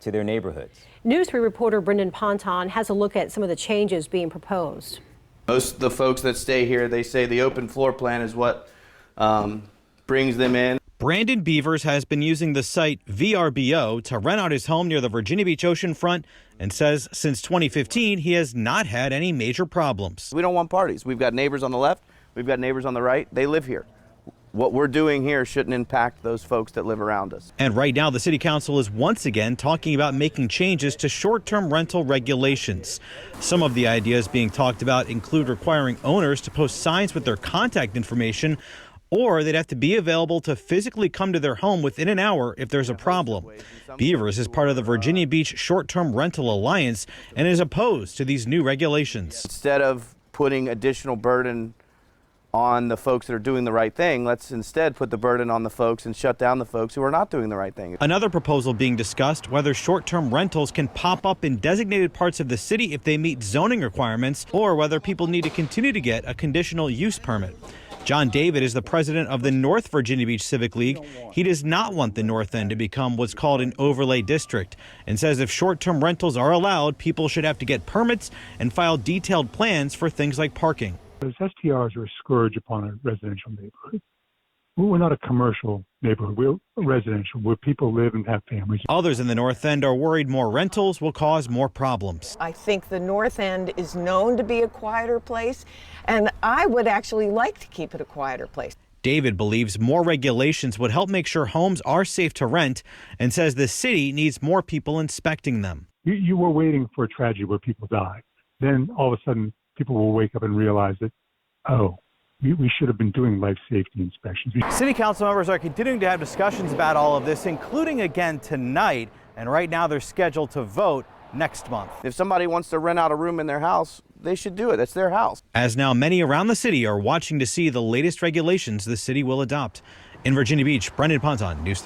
to their neighborhoods. News 3 reporter Brendan Ponton has a look at some of the changes being proposed. Most of the folks that stay here, they say the open floor plan is what brings them in. Brandon Beavers has been using the site VRBO to rent out his home near the Virginia Beach oceanfront and says since 2015 he has not had any major problems. We don't want parties. We've got neighbors on the left, we've got neighbors on the right. They live here. What we're doing here shouldn't impact those folks that live around us. And right now the city council is once again talking about making changes to short-term rental regulations. Some of the ideas being talked about include requiring owners to post signs with their contact information, or they'd have to be available to physically come to their home within an hour if there's a problem. Beavers is part of the Virginia Beach Short-Term Rental Alliance and is opposed to these new regulations. Instead of putting additional burden on the folks that are doing the right thing, let's instead put the burden on the folks and shut down the folks who are not doing the right thing. Another proposal being discussed, whether short-term rentals can pop up in designated parts of the city if they meet zoning requirements, or whether people need to continue to get a conditional use permit. John David is the president of the North Virginia Beach Civic League. He does not want the North End to become what's called an overlay district and says if short-term rentals are allowed, people should have to get permits and file detailed plans for things like parking. Those STRs are a scourge upon a residential neighborhood. We're not a commercial neighborhood. We're residential, where people live and have families. Others in the North End are worried more rentals will cause more problems. I think the North End is known to be a quieter place, and I would actually like to keep it a quieter place. David believes more regulations would help make sure homes are safe to rent and says the city needs more people inspecting them. You were waiting for a tragedy where people died. Then all of a sudden, people will wake up and realize that, oh, we should have been doing life safety inspections. City council members are continuing to have discussions about all of this, including again tonight. And right now they're scheduled to vote next month. If somebody wants to rent out a room in their house, they should do it. That's their house. As now many around the city are watching to see the latest regulations the city will adopt. In Virginia Beach, Brendan Ponton, News 3.